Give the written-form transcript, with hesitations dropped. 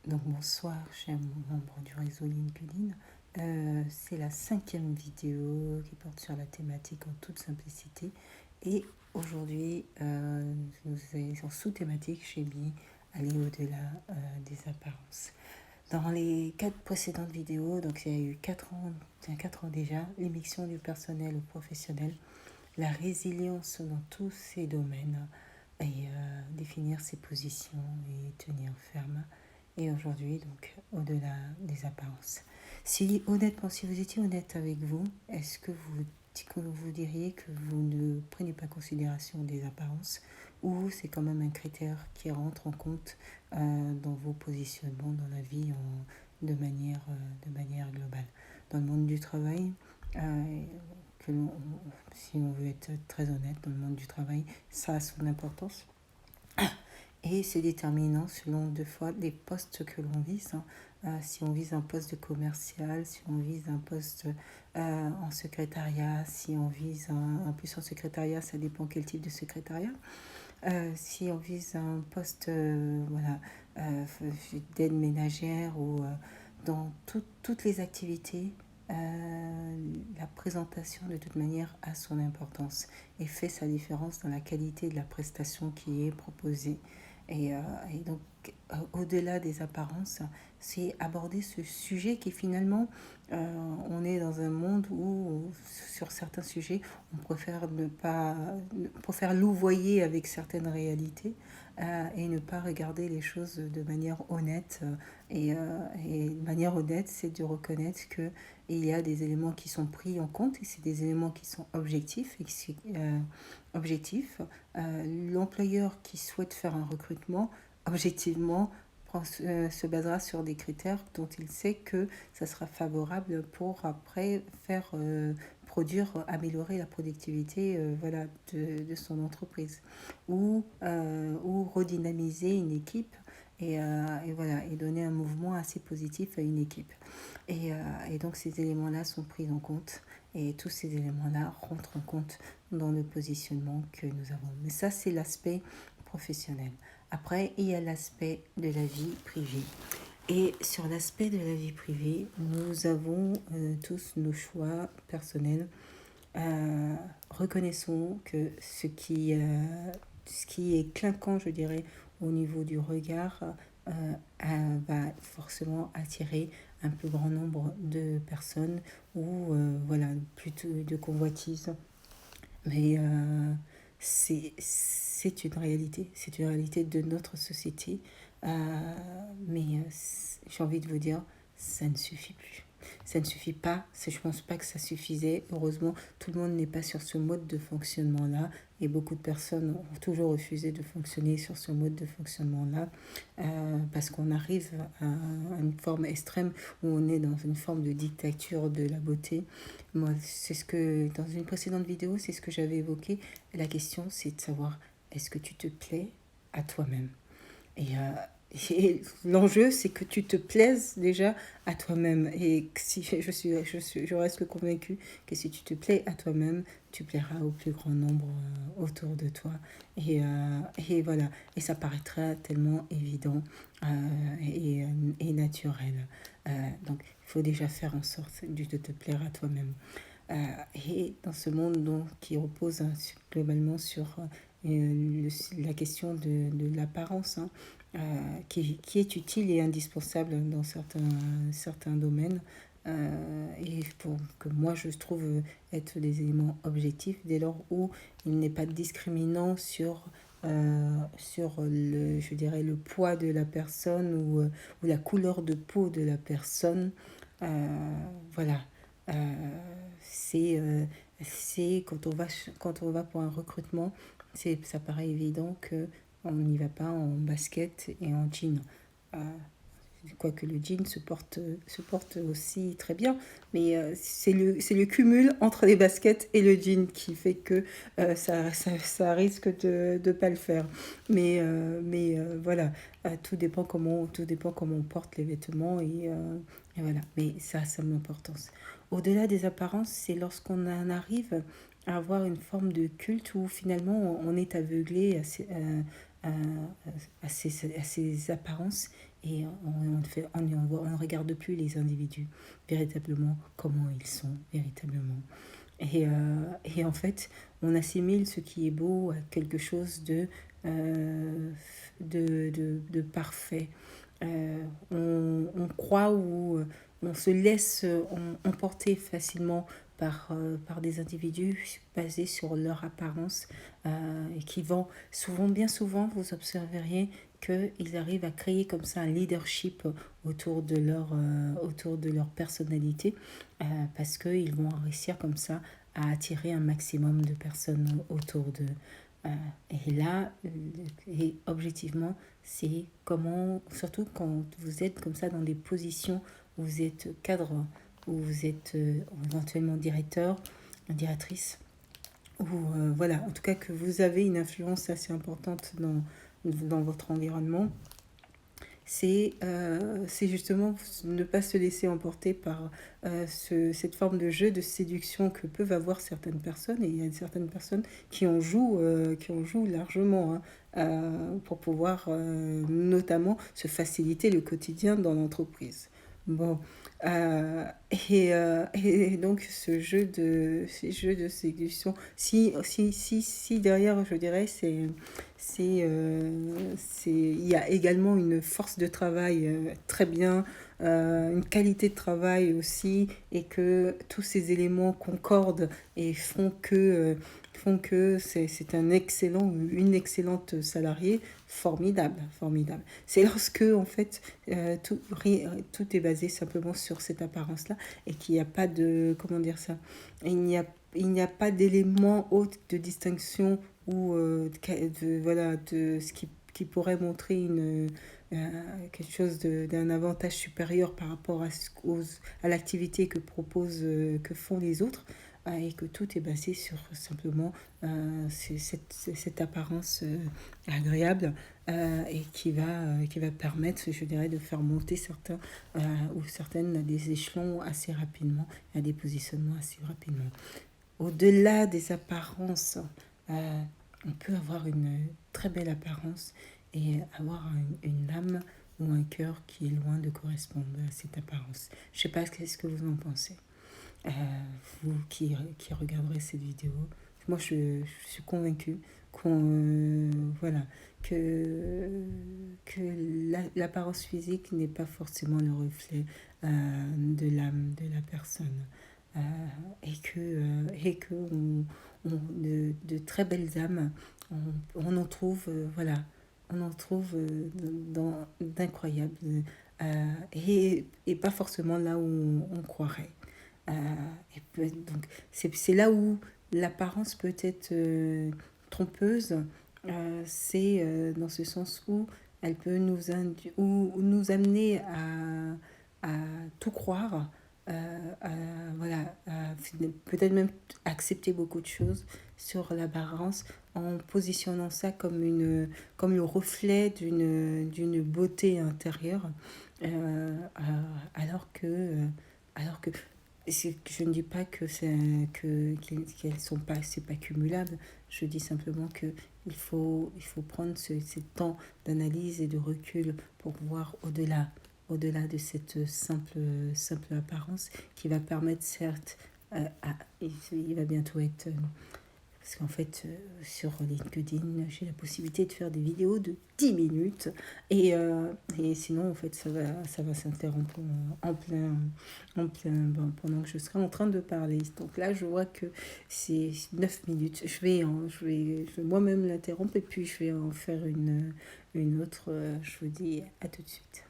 Donc bonsoir, chers membres du réseau LinkedIn. C'est la 5e vidéo qui porte sur la thématique en toute simplicité. Et aujourd'hui, nous sommes sous-thématique chez BI, aller au-delà des apparences. Dans les 4 précédentes vidéos, donc il y a eu 4 ans, 4 ans déjà, l'émission du personnel au professionnel, la résilience dans tous ces domaines et définir ses positions et tenir ferme. Et aujourd'hui, donc, au-delà des apparences. Si, honnêtement, si vous étiez honnête avec vous, est-ce que vous diriez que vous ne prenez pas considération des apparences ou c'est quand même un critère qui rentre en compte dans vos positionnements dans la vie de manière globale. Dans le monde du travail, que l'on, si on veut être très honnête, dans le monde du travail, ça a son importance. Et c'est déterminant selon deux fois les postes que l'on vise. Hein. Si on vise un poste de commercial, si on vise un poste en secrétariat, si on vise un plus en secrétariat, ça dépend quel type de secrétariat. Si on vise un poste voilà, d'aide ménagère ou dans toutes les activités, la présentation de toute manière a son importance et fait sa différence dans la qualité de la prestation qui est proposée. Et, euh, et donc, au-delà des apparences, c'est aborder ce sujet qui finalement, on est dans un monde où, sur certains sujets, on préfère ne pas, préfère louvoyer avec certaines réalités et ne pas regarder les choses de manière honnête. Et de manière honnête, c'est de reconnaître qu'il y a des éléments qui sont pris en compte et c'est des éléments qui sont objectifs. Objectifs. L'employeur qui souhaite faire un recrutement, objectivement, se basera sur des critères dont il sait que ça sera favorable pour après faire produire, améliorer la productivité voilà, de son entreprise ou redynamiser une équipe et voilà, et donner un mouvement assez positif à une équipe. Et donc ces éléments-là sont pris en compte et tous ces éléments-là rentrent en compte dans le positionnement que nous avons. Mais ça, c'est l'aspect professionnel. Après, il y a l'aspect de la vie privée. Et sur l'aspect de la vie privée, nous avons tous nos choix personnels. Reconnaissons que ce qui est clinquant, je dirais, au niveau du regard, va forcément attirer un plus grand nombre de personnes ou voilà, plutôt de convoitises. Mais c'est une réalité de notre société. Mais j'ai envie de vous dire, ça ne suffit plus. Ça ne suffit pas, je ne pense pas que ça suffisait. Heureusement, tout le monde n'est pas sur ce mode de fonctionnement-là et beaucoup de personnes ont toujours refusé de fonctionner sur ce mode de fonctionnement-là parce qu'on arrive à une forme extrême où on est dans une forme de dictature de la beauté. Moi, c'est ce que, dans une précédente vidéo, c'est ce que j'avais évoqué. La question, c'est de savoir, est-ce que tu te plais à toi-même et l'enjeu, c'est que tu te plaises déjà à toi-même. Et si je reste convaincue que si tu te plais à toi-même, tu plairas au plus grand nombre autour de toi. Et voilà. Et ça paraîtra tellement évident et naturel. Donc, il faut déjà faire en sorte de te plaire à toi-même. Et dans ce monde donc, qui repose globalement sur la question de l'apparence, hein, qui est utile et indispensable dans certains domaines, et pour, que moi je trouve être des éléments objectifs dès lors où il n'est pas discriminant sur je dirais, le poids de la personne ou la couleur de peau de la personne. Voilà. Euh, c'est quand on va pour un recrutement, ça paraît évident que on n'y va pas en basket et en jean. Euh, Quoique le jean se porte aussi très bien, mais c'est le cumul entre les baskets et le jean qui fait que ça risque de ne pas le faire. Voilà, tout dépend comment on porte les vêtements et voilà. Mais ça a son importance. Au-delà des apparences, c'est lorsqu'on en arrive à avoir une forme de culte où finalement on est aveuglé à ces apparences, et on ne regarde plus les individus véritablement, comment ils sont véritablement. Et en fait, on assimile ce qui est beau à quelque chose de parfait. On croit ou on se laisse emporter facilement par des individus basés sur leur apparence, et qui vont souvent, bien souvent, vous observeriez qu'ils arrivent à créer comme ça un leadership autour de leur personnalité, parce qu'ils vont réussir comme ça à attirer un maximum de personnes autour d'eux. Et là, et objectivement, c'est comment, surtout quand vous êtes comme ça dans des positions où vous êtes cadre, où vous êtes éventuellement directeur, directrice, ou voilà, en tout cas que vous avez une influence assez importante dans votre environnement, c'est justement ne pas se laisser emporter par cette forme de jeu de séduction que peuvent avoir certaines personnes. Et il y a certaines personnes qui en jouent largement, hein, pour pouvoir notamment se faciliter le quotidien dans l'entreprise. Bon, euh, et donc ces jeux de séduction, si derrière, je dirais, il y a également une force de travail très bien, une qualité de travail aussi, et que tous ces éléments concordent et font que c'est un excellent ou une excellente salariée, formidable, formidable. C'est lorsque, en fait, tout est basé simplement sur cette apparence-là, et qu'il n'y a pas de, comment dire ça, il n'y a pas d'élément autre de distinction ou voilà, de ce qui pourrait montrer quelque chose d'un avantage supérieur par rapport à l'activité que font les autres, et que tout est basé sur simplement cette apparence agréable, et qui va permettre, je dirais, de faire monter certains ou certaines à des échelons assez rapidement, à des positionnements assez rapidement. Au-delà des apparences, on peut avoir une très belle apparence et avoir une âme ou un cœur qui est loin de correspondre à cette apparence. Je ne sais pas ce que vous en pensez. Euh, Vous qui regarderez cette vidéo, moi je suis convaincue voilà, que l'apparence physique n'est pas forcément le reflet de l'âme de la personne. Euh, et que de très belles âmes, on en trouve, voilà, on en trouve d'incroyables, et pas forcément là où on croirait. Euh, donc c'est là où l'apparence peut être trompeuse, c'est dans ce sens où elle peut ou nous amener à tout croire, voilà, peut-être même accepter beaucoup de choses sur l'apparence, en positionnant ça comme le reflet d'une beauté intérieure, alors que je ne dis pas qu'elles sont pas, c'est pas cumulable. Je dis simplement que il faut prendre ce temps d'analyse et de recul pour voir au-delà de cette simple apparence, qui va permettre, certes, il va bientôt être parce qu'en fait, sur LinkedIn, j'ai la possibilité de faire des vidéos de 10 minutes. Et sinon, en fait, ça va s'interrompre pendant que je serai en train de parler. Donc là, je vois que c'est 9 minutes. Je vais moi-même l'interrompre, et puis je vais en faire une autre. Je vous dis à tout de suite.